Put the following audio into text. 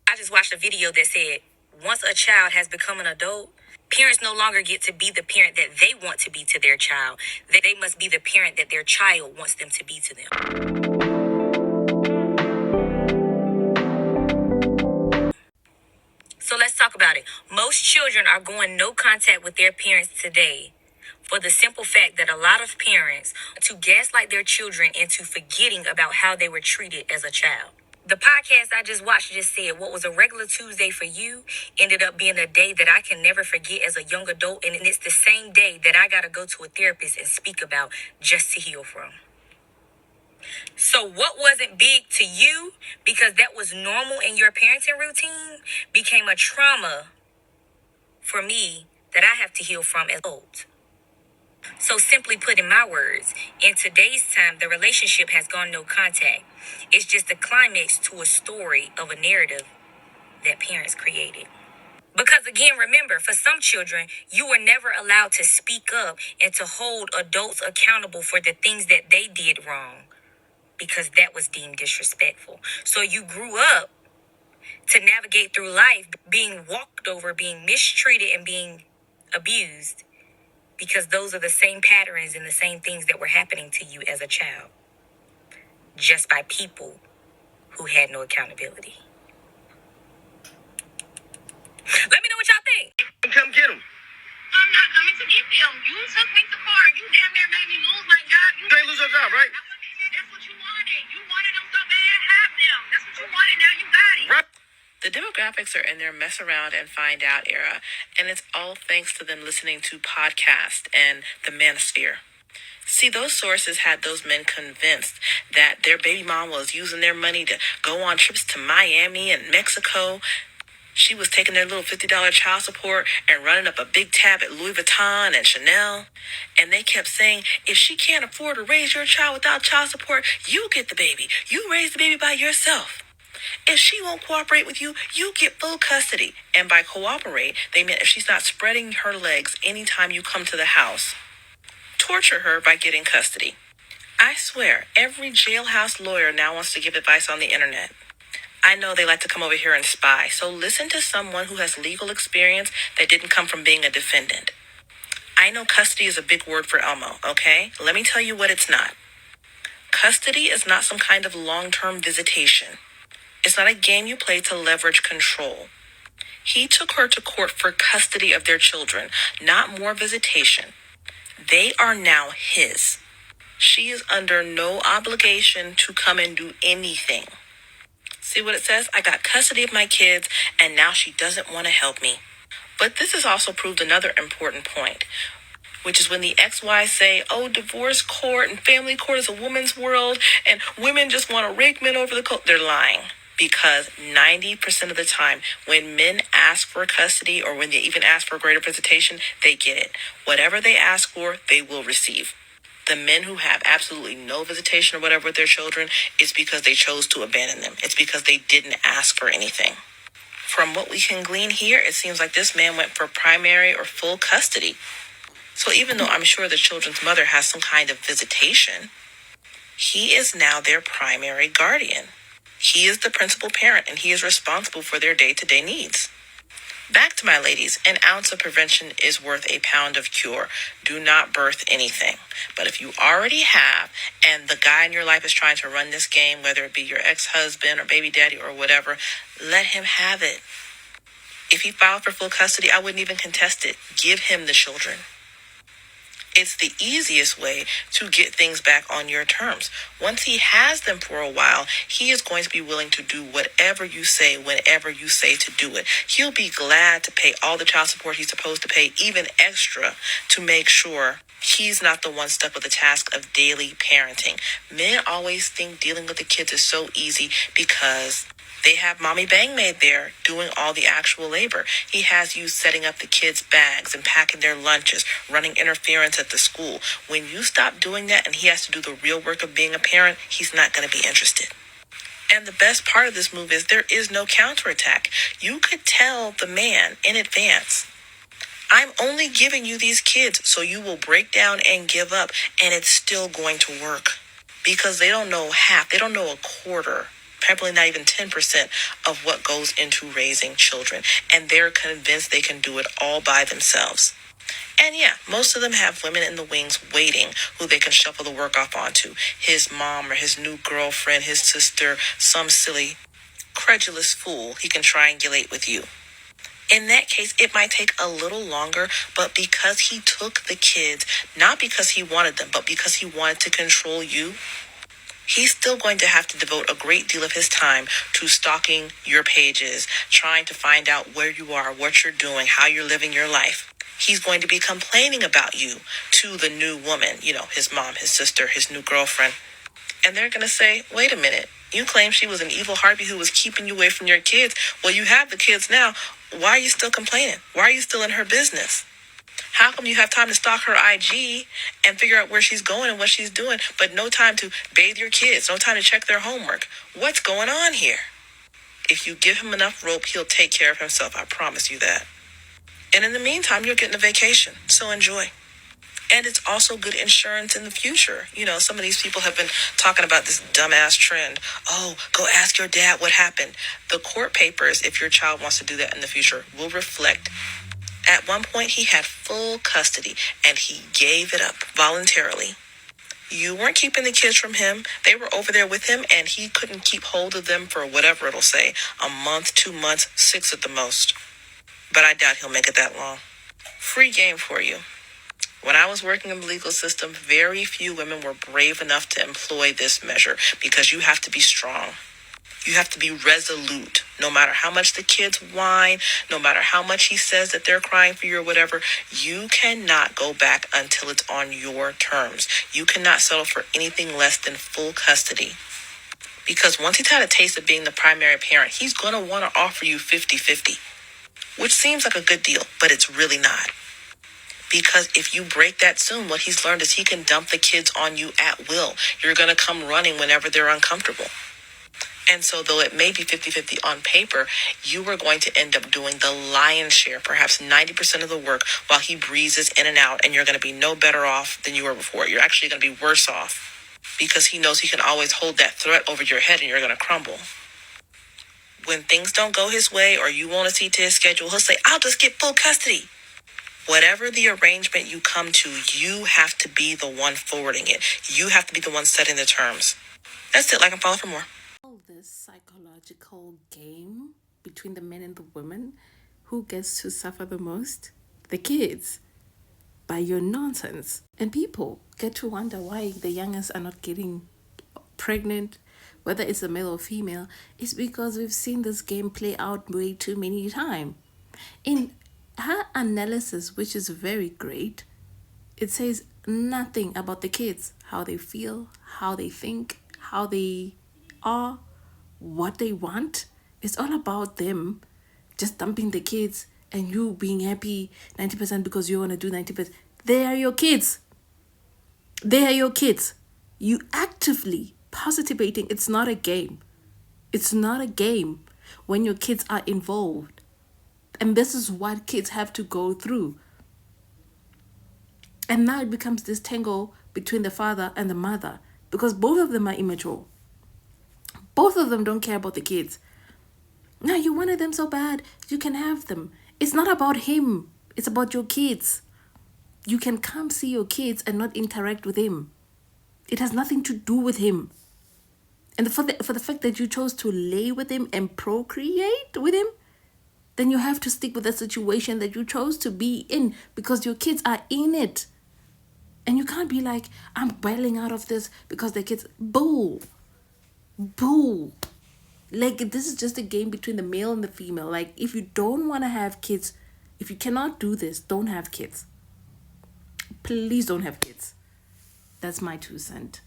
I just watched a video that said, once a child has become an adult, parents no longer get to be the parent that they want to be to their child. They must be the parent that their child wants them to be to them. So let's talk about it. Most children are going no contact with their parents today for the simple fact that a lot of parents to gaslight their children into forgetting about how they were treated as a child. The podcast I just watched just said what was a regular Tuesday for you ended up being a day that I can never forget as a young adult. And it's the same day that I got to go to a therapist and speak about just to heal from. So what wasn't big to you because that was normal in your parenting routine became a trauma for me that I have to heal from as old. So simply put in my words, in today's time, the relationship has gone no contact. It's just the climax to a story of a narrative that parents created. Because again, remember, for some children, you were never allowed to speak up and to hold adults accountable for the things that they did wrong because that was deemed disrespectful. So you grew up to navigate through life being walked over, being mistreated, and being abused because those are the same patterns and the same things that were happening to you as a child, just by people who had no accountability. Let me know what y'all think. Come get him. I'm not coming to get them. You took me to court. You damn near made me lose my job. You ain't lose your job, right? That's what you wanted. You wanted them so bad. Have them. That's what you wanted. Now you got it. Right. The demographics are in their mess around and find out era, and it's all thanks to them listening to podcasts and the manosphere. See, those sources had those men convinced that their baby mom was using their money to go on trips to Miami and Mexico. She was taking their little $50 child support and running up a big tab at Louis Vuitton and Chanel. And they kept saying, if she can't afford to raise your child without child support, you get the baby. You raise the baby by yourself. If she won't cooperate with you, you get full custody. And by cooperate, they meant if she's not spreading her legs anytime you come to the house, torture her by getting custody. I swear, every jailhouse lawyer now wants to give advice on the internet. I know they like to come over here and spy, so listen to someone who has legal experience that didn't come from being a defendant. I know custody is a big word for Elmo, okay? Let me tell you what it's not. Custody is not some kind of long-term visitation. It's not a game you play to leverage control. He took her to court for custody of their children, not more visitation. They are now his. She is under no obligation to come and do anything. See what it says? I got custody of my kids, and now she doesn't want to help me. But this has also proved another important point, which is when the ex-wives say, oh, divorce court and family court is a woman's world, and women just want to rake men over the coat. They're lying. Because 90% of the time, when men ask for custody or when they even ask for greater visitation, they get it. Whatever they ask for, they will receive. The men who have absolutely no visitation or whatever with their children is because they chose to abandon them. It's because they didn't ask for anything. From what we can glean here, it seems like this man went for primary or full custody. So even though I'm sure the children's mother has some kind of visitation, he is now their primary guardian. He is the principal parent, and he is responsible for their day-to-day needs. Back to my ladies, an ounce of prevention is worth a pound of cure. Do not birth anything. But if you already have, and the guy in your life is trying to run this game, whether it be your ex-husband or baby daddy or whatever, let him have it. If he filed for full custody, I wouldn't even contest it. Give him the children. It's the easiest way to get things back on your terms. Once he has them for a while, he is going to be willing to do whatever you say, whenever you say to do it. He'll be glad to pay all the child support he's supposed to pay, even extra, to make sure he's not the one stuck with the task of daily parenting. Men always think dealing with the kids is so easy because they have Mommy Bang Maid there doing all the actual labor. He has you setting up the kids' bags and packing their lunches, running interference at the school. When you stop doing that and he has to do the real work of being a parent, he's not going to be interested. And the best part of this move is there is no counterattack. You could tell the man in advance, I'm only giving you these kids so you will break down and give up, and it's still going to work. Because they don't know half, they don't know a quarter probably not even 10% of what goes into raising children. And they're convinced they can do it all by themselves. And yeah, most of them have women in the wings waiting who they can shuffle the work off onto. His mom or his new girlfriend, his sister, some silly, credulous fool he can triangulate with you. In that case, it might take a little longer, but because he took the kids, not because he wanted them, but because he wanted to control you, he's still going to have to devote a great deal of his time to stalking your pages, trying to find out where you are, what you're doing, how you're living your life. He's going to be complaining about you to the new woman, his mom, his sister, his new girlfriend. And they're going to say, wait a minute, you claim she was an evil harpy who was keeping you away from your kids. Well, you have the kids now. Why are you still complaining? Why are you still in her business? How come you have time to stalk her IG and figure out where she's going and what she's doing, but no time to bathe your kids, no time to check their homework? What's going on here? If you give him enough rope, he'll take care of himself. I promise you that. And in the meantime, you're getting a vacation. So enjoy. And it's also good insurance in the future. Some of these people have been talking about this dumbass trend. Oh, go ask your dad what happened. The court papers, if your child wants to do that in the future, will reflect. At one point, he had full custody, and he gave it up voluntarily. You weren't keeping the kids from him. They were over there with him, and he couldn't keep hold of them for whatever it'll say, a month, 2 months, 6 at the most. But I doubt he'll make it that long. Free game for you. When I was working in the legal system, very few women were brave enough to employ this measure because you have to be strong. You have to be resolute. No matter how much the kids whine, no matter how much he says that they're crying for you or whatever, you cannot go back until it's on your terms. You cannot settle for anything less than full custody. Because once he's had a taste of being the primary parent, he's going to want to offer you 50-50, which seems like a good deal, but it's really not. Because if you break that soon, what he's learned is he can dump the kids on you at will. You're going to come running whenever they're uncomfortable. And so though it may be 50-50 on paper, you are going to end up doing the lion's share, perhaps 90% of the work while he breezes in and out, and you're going to be no better off than you were before. You're actually going to be worse off because he knows he can always hold that threat over your head and you're going to crumble. When things don't go his way or you want to see to his schedule, he'll say, I'll just get full custody. Whatever the arrangement you come to, you have to be the one forwarding it. You have to be the one setting the terms. That's it. Like and follow for more. This psychological game between the men and the women, who gets to suffer the most? The kids, by your nonsense. And people get to wonder why the youngest are not getting pregnant, whether it's a male or female. It's because we've seen this game play out way too many times. In her analysis, which is very great, it says nothing about the kids, how they feel, how they think, how they are, what they want. It's all about them just dumping the kids and you being happy 90% because you want to do 90%. They are your kids. They are your kids. You actively positivating. It's not a game. It's not a game when your kids are involved. And this is what kids have to go through. And now it becomes this tangle between the father and the mother because both of them are immature. Both of them don't care about the kids. Now you wanted them so bad, you can have them. It's not about him. It's about your kids. You can come see your kids and not interact with him. It has nothing to do with him. And for the fact that you chose to lay with him and procreate with him, then you have to stick with the situation that you chose to be in because your kids are in it. And you can't be like, I'm bailing out of this because the kids... Bull. Like, this is just a game between the male and the female. Like, if you don't want to have kids, if you cannot do this, don't have kids. Please don't have kids. That's my 2 cents.